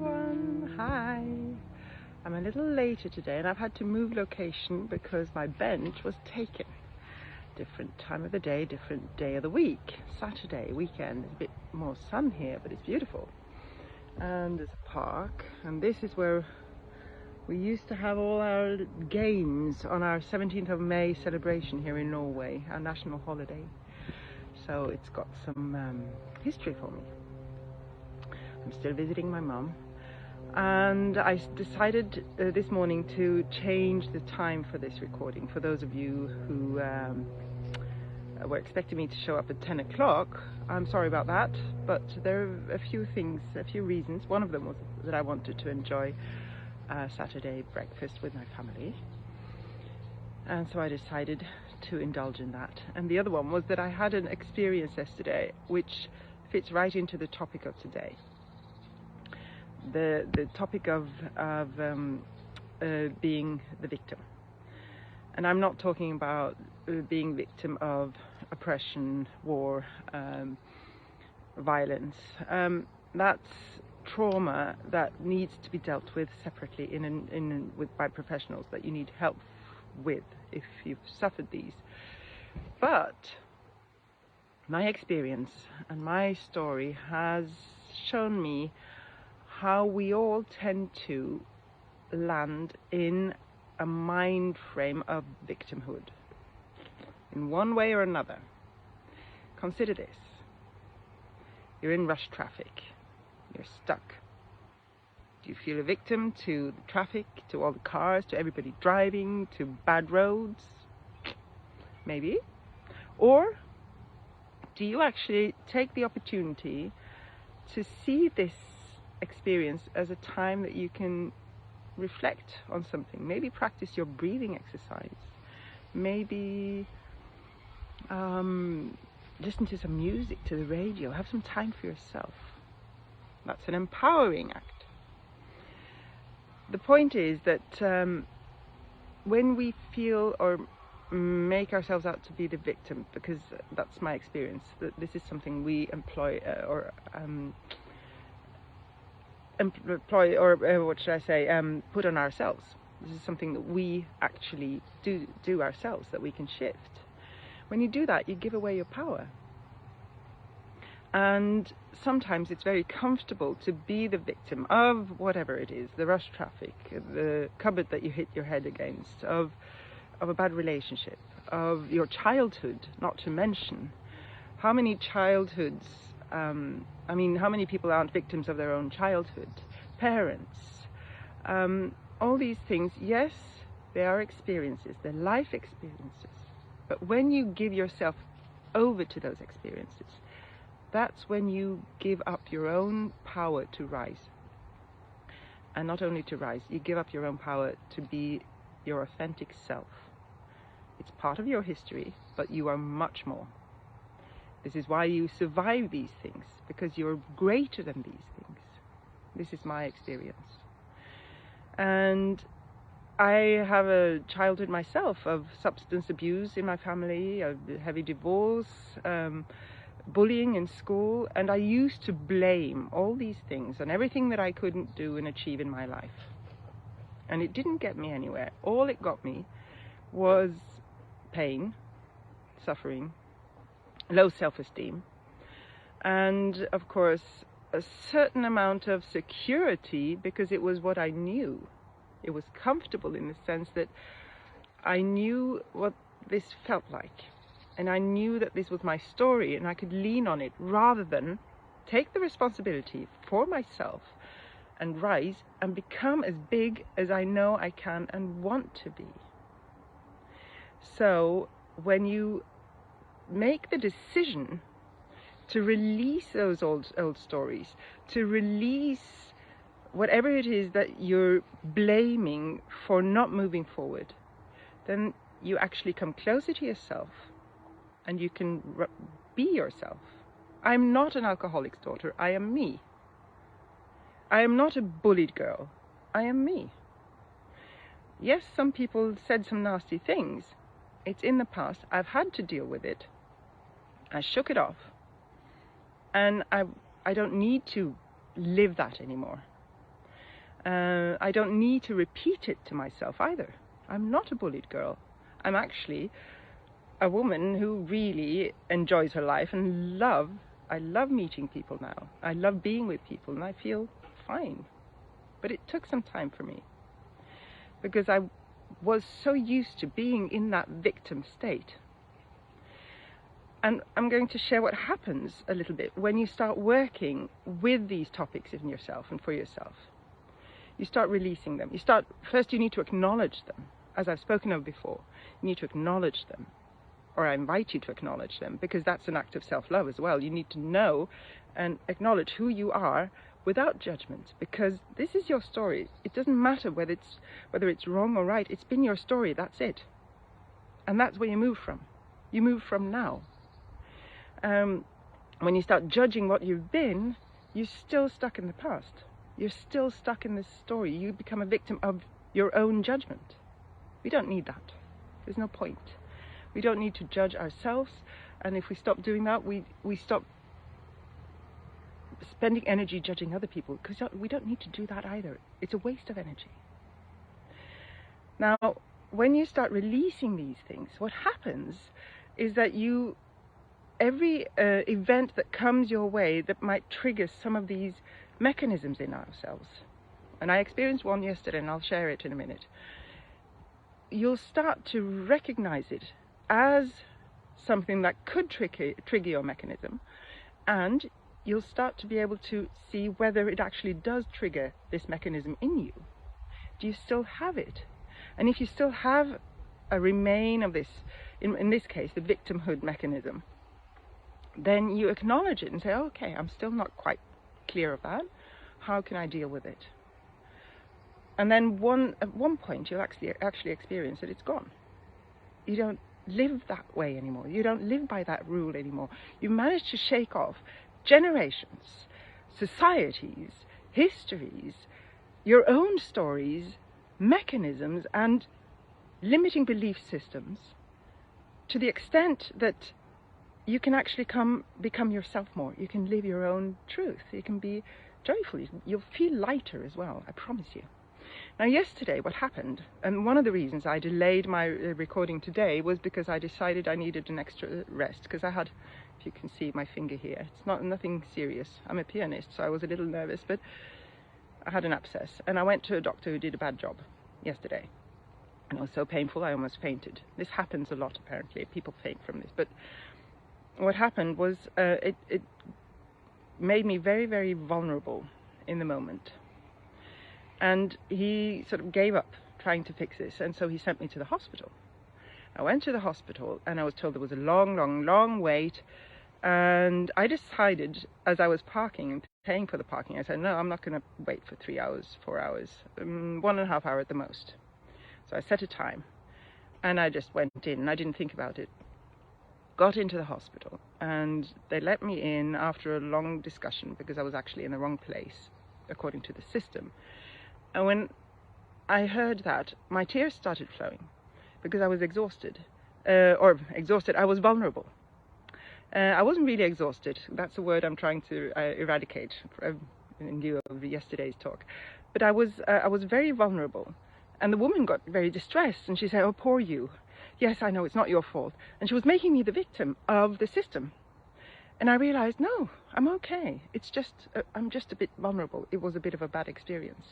everyone, hi. I'm a little later today and I've had to move location because my bench was taken. Different time of the day, different day of the week. Saturday, weekend, there's a bit more sun here, but it's beautiful. And there's a park, and this is where we used to have all our games on our 17th of May celebration here in Norway, our national holiday. So it's got some history for me. I'm still visiting my mum, and I decided this morning to change the time for this recording. For those of you who were expecting me to show up at 10 o'clock, I'm sorry about that, but there are a few reasons. One of them was that I wanted to enjoy Saturday breakfast with my family, and so I decided to indulge in that. And the other one was that I had an experience yesterday which fits right into the topic of today. The topic of being the victim. And I'm not talking about being victim of oppression, war, violence. That's trauma that needs to be dealt with separately by professionals that you need help with if you've suffered these. But my experience and my story has shown me how we all tend to land in a mind frame of victimhood in one way or another. Consider this. You're in rush traffic. You're stuck. Do you feel a victim to the traffic, to all the cars, to everybody driving, to bad roads? Maybe. Or do you actually take the opportunity to see this experience as a time that you can reflect on something? Maybe practice your breathing exercise. Maybe listen to some music, to the radio. Have some time for yourself. That's an empowering act. The point is that when we feel or make ourselves out to be the victim, because that's my experience, that this is something we employ put on ourselves. This is something that we actually do ourselves, that we can shift. When you do that, you give away your power. And sometimes it's very comfortable to be the victim of whatever it is, the rush traffic, the cupboard that you hit your head against, of a bad relationship, of your childhood, not to mention. How many childhoods, how many people aren't victims of their own childhood? Parents, all these things, yes, they are experiences, they're life experiences. But when you give yourself over to those experiences, that's when you give up your own power to rise. And not only to rise, you give up your own power to be your authentic self. It's part of your history, but you are much more. This is why you survive these things, because you're greater than these things. This is my experience. And I have a childhood myself of substance abuse in my family, of heavy divorce, bullying in school, and I used to blame all these things on everything that I couldn't do and achieve in my life. And it didn't get me anywhere. All it got me was pain, suffering, low self-esteem, and of course a certain amount of security, because it was what I knew. It was comfortable in the sense that I knew what this felt like, and I knew that this was my story and I could lean on it rather than take the responsibility for myself and rise and become as big as I know I can and want to be. So when you make the decision to release those old stories, to release whatever it is that you're blaming for not moving forward, then you actually come closer to yourself and you can be yourself. I'm not an alcoholic's daughter, I am me. I am not a bullied girl, I am me. Yes, some people said some nasty things. It's in the past, I've had to deal with it. I shook it off. And I don't need to live that anymore. I don't need to repeat it to myself either. I'm not a bullied girl. I'm actually a woman who really enjoys her life and I love meeting people now. I love being with people and I feel fine. But it took some time for me because I was so used to being in that victim state. And I'm going to share what happens a little bit when you start working with these topics in yourself and for yourself. You start releasing them. First you need to acknowledge them. As I've spoken of before, you need to acknowledge them. Or I invite you to acknowledge them, because that's an act of self-love as well. You need to know and acknowledge who you are without judgment, because this is your story. It doesn't matter whether it's wrong or right. It's been your story, that's it. And that's where you move from. You move from now. When you start judging what you've been, you're still stuck in the past. You're still stuck in this story. You become a victim of your own judgment. We don't need that. There's no point. We don't need to judge ourselves, and if we stop doing that, we stop spending energy judging other people, because we don't need to do that either. It's a waste of energy. Now, when you start releasing these things, what happens is that every event that comes your way that might trigger some of these mechanisms in ourselves, and I experienced one yesterday and I'll share it in a minute, you'll start to recognize it as something that could trigger your mechanism, and you'll start to be able to see whether it actually does trigger this mechanism in you. Do you still have it? And if you still have a remain of this, in this case, the victimhood mechanism, then you acknowledge it and say, okay, I'm still not quite clear of that. How can I deal with it? And then at one point you'll actually experience that it's gone. You don't live that way anymore. You don't live by that rule anymore. You manage to shake off generations, societies, histories, your own stories, mechanisms, and limiting belief systems to the extent that you can actually become yourself more. You can live your own truth. You can be joyful. You'll feel lighter as well, I promise you. Now, yesterday what happened, and one of the reasons I delayed my recording today was because I decided I needed an extra rest, because I had, if you can see my finger here, it's nothing serious. I'm a pianist, so I was a little nervous, but I had an abscess, and I went to a doctor who did a bad job yesterday. And it was so painful I almost fainted. This happens a lot, apparently. People faint from this. But what happened was it made me very, very vulnerable in the moment. And he sort of gave up trying to fix this, and so he sent me to the hospital. I went to the hospital and I was told there was a long wait, and I decided, as I was parking and paying for the parking, I said, no, I'm not going to wait for 3 hours, 4 hours, 1.5 hours at the most. So I set a time and I just went in and I didn't think about it. Got into the hospital and they let me in after a long discussion, because I was actually in the wrong place according to the system. And when I heard that, my tears started flowing because I was exhausted. I was vulnerable. I wasn't really exhausted. That's a word I'm trying to eradicate in view of yesterday's talk. But I was very vulnerable. And the woman got very distressed and she said, oh, poor you. Yes, I know, it's not your fault. And she was making me the victim of the system. And I realized, no, I'm okay. It's just, I'm just a bit vulnerable. It was a bit of a bad experience.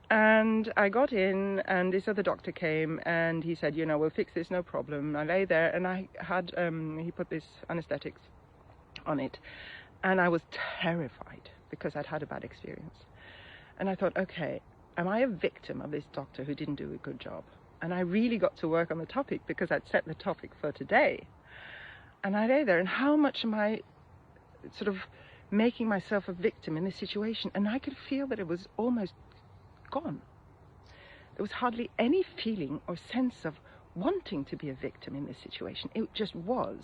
And I got in and this other doctor came and he said, you know, we'll fix this, no problem. I lay there and I had, he put this anesthetics on it. And I was terrified because I'd had a bad experience. And I thought, okay, am I a victim of this doctor who didn't do a good job? And I really got to work on the topic because I'd set the topic for today. And I lay there, and how much am I sort of making myself a victim in this situation? And I could feel that it was almost gone. There was hardly any feeling or sense of wanting to be a victim in this situation. It just was.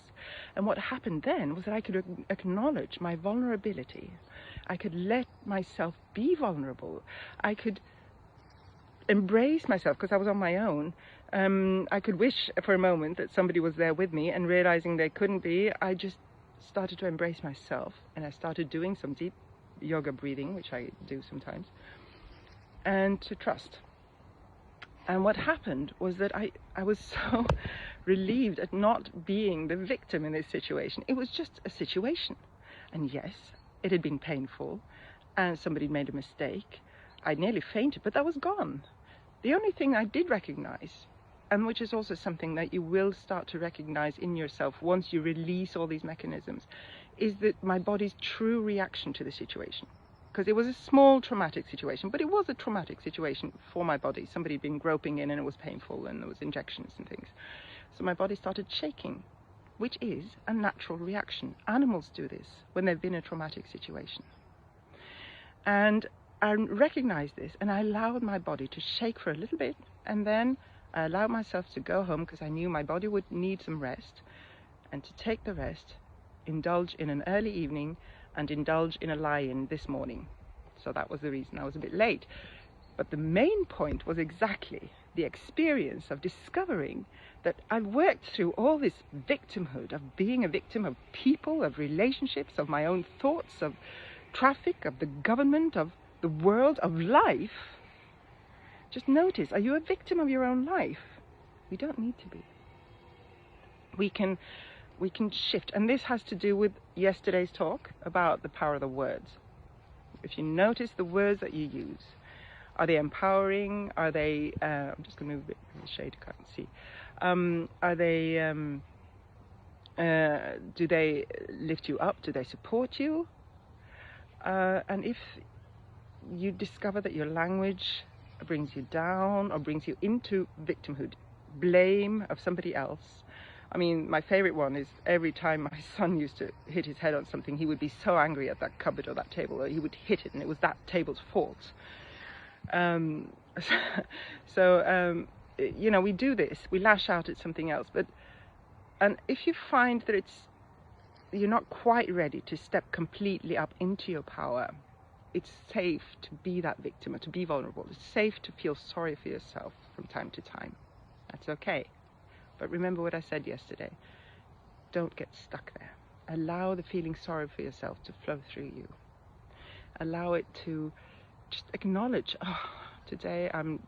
And what happened then was that I could acknowledge my vulnerability. I could let myself be vulnerable. I could embrace myself because I was on my own. I could wish for a moment that somebody was there with me, and realizing they couldn't be, I just started to embrace myself, and I started doing some deep yoga breathing, which I do sometimes. and to trust. And what happened was that I was so relieved at not being the victim in this situation. It was just a situation. And yes, it had been painful, and somebody made a mistake. I nearly fainted, but that was gone. The only thing I did recognize, and which is also something that you will start to recognize in yourself once you release all these mechanisms, is that my body's true reaction to the situation. Because it was a small traumatic situation, but it was a traumatic situation for my body. Somebody had been groping in and it was painful and there was injections and things. So my body started shaking, which is a natural reaction. Animals do this when they've been in a traumatic situation. And I recognized this and I allowed my body to shake for a little bit, and then I allowed myself to go home because I knew my body would need some rest, and to take the rest, indulge in an early evening and indulge in a lie-in this morning. So that was the reason I was a bit late. But the main point was exactly the experience of discovering that I've worked through all this victimhood of being a victim of people, of relationships, of my own thoughts, of traffic, of the government, of the world, of life. Just notice, are you a victim of your own life? We don't need to be. We can shift, and this has to do with yesterday's talk about the power of the words. If you notice the words that you use, are they empowering? Are they, I'm just going to move a bit in the shade, I can't see. Are they, do they lift you up? Do they support you? And if you discover that your language brings you down or brings you into victimhood, blame of somebody else. I mean, my favorite one is every time my son used to hit his head on something, he would be so angry at that cupboard or that table, or he would hit it and it was that table's fault. You know, we do this, we lash out at something else, and if you find that you're not quite ready to step completely up into your power, it's safe to be that victim or to be vulnerable. It's safe to feel sorry for yourself from time to time. That's okay. But remember what I said yesterday. Don't get stuck there. Allow the feeling sorry for yourself to flow through you. Allow it to just acknowledge, oh, today I'm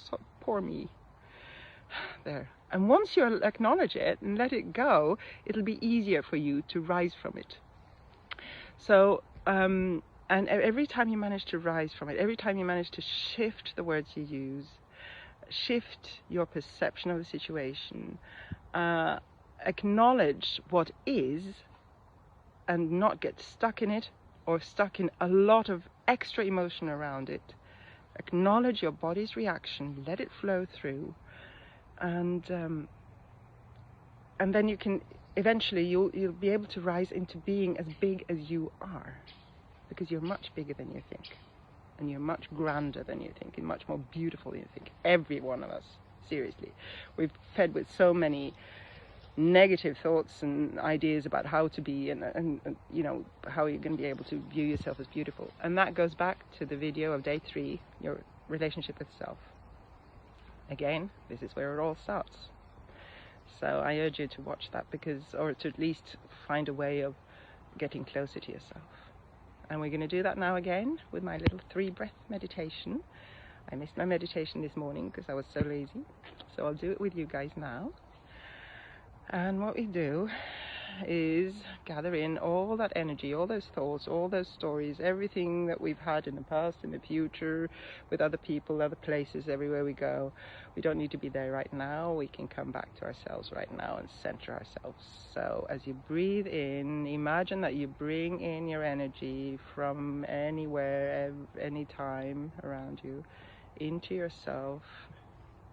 so poor me. There. And once you acknowledge it and let it go, it'll be easier for you to rise from it. So, and every time you manage to rise from it, every time you manage to shift the words you use, shift your perception of the situation, acknowledge what is and not get stuck in it or stuck in a lot of extra emotion around it. Acknowledge your body's reaction, let it flow through, and then you can eventually you'll be able to rise into being as big as you are, because you're much bigger than you think. And you're much grander than you think, and much more beautiful than you think. Every one of us, seriously. We've fed with so many negative thoughts and ideas about how to be and you know, how you're going to be able to view yourself as beautiful. And that goes back to the video of day 3, your relationship with self. Again, this is where it all starts. So I urge you to watch that, or to at least find a way of getting closer to yourself. And we're going to do that now again with my little 3-breath meditation. I missed my meditation this morning because I was so lazy. So I'll do it with you guys now. And what we do is gather in all that energy, all those thoughts, all those stories, everything that we've had in the past, in the future, with other people, other places, everywhere we go. We don't need to be there right now. We can come back to ourselves right now and center ourselves. So as you breathe in, imagine that you bring in your energy from anywhere, anytime around you, into yourself,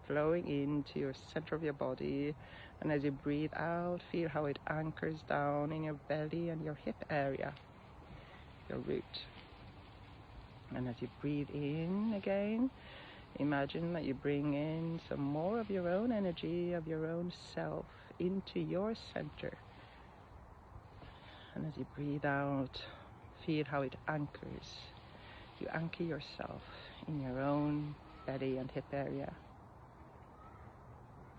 flowing into your center of your body. And as you breathe out, feel how it anchors down in your belly and your hip area, your root. And as you breathe in again, imagine that you bring in some more of your own energy, of your own self, into your center. And as you breathe out, feel how it anchors. You anchor yourself in your own belly and hip area.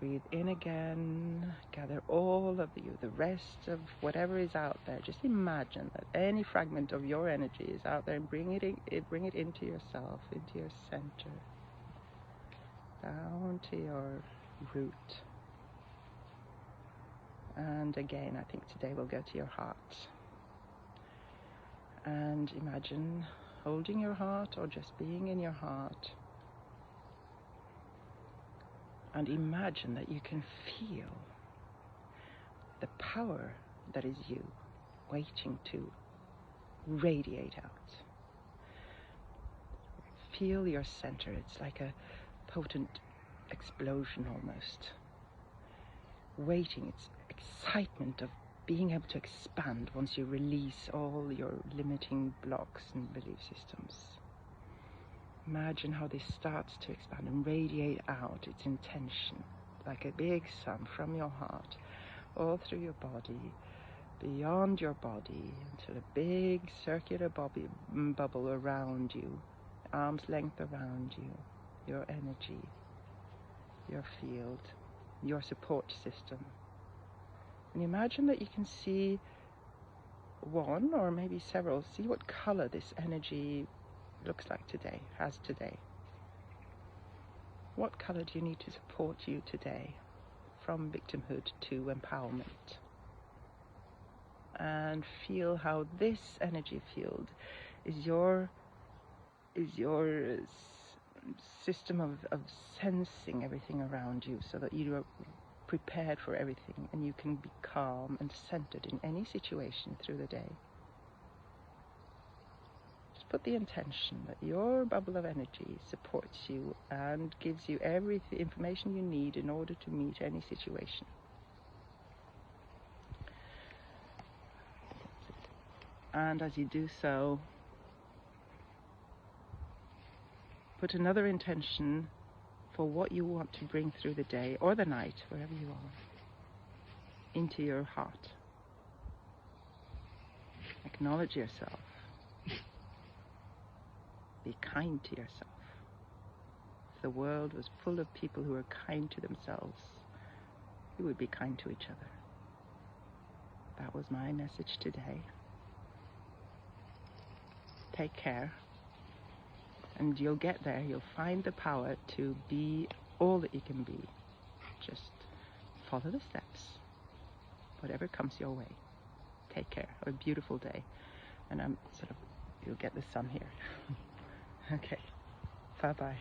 Breathe in again, gather all of you, the rest of whatever is out there. Just imagine that any fragment of your energy is out there, and bring it into yourself, into your center, down to your root. And again, I think today we'll go to your heart. And imagine holding your heart or just being in your heart. And imagine that you can feel the power that is you waiting to radiate out. Feel your center. It's like a potent explosion almost. Waiting, it's excitement of being able to expand once you release all your limiting blocks and belief systems. Imagine how this starts to expand and radiate out its intention, like a big sun from your heart, all through your body, beyond your body, until a big circular bubble around you, arm's length around you, your energy, your field, your support system. And imagine that you can see one or maybe several, see what color this energy looks like today, has today. What color do you need to support you today, from victimhood to empowerment? And feel how this energy field is your system of sensing everything around you, so that you are prepared for everything and you can be calm and centered in any situation through the day. Just put the intention that your bubble of energy supports you and gives you every information you need in order to meet any situation. And as you do so, put another intention for what you want to bring through the day or the night, wherever you are, into your heart. Acknowledge yourself. Be kind to yourself. If the world was full of people who are kind to themselves, we would be kind to each other. That was my message today. Take care. And you'll get there. You'll find the power to be all that you can be. Just follow the steps. Whatever comes your way. Take care. Have a beautiful day. And you'll get the sun here. Okay. Bye-bye.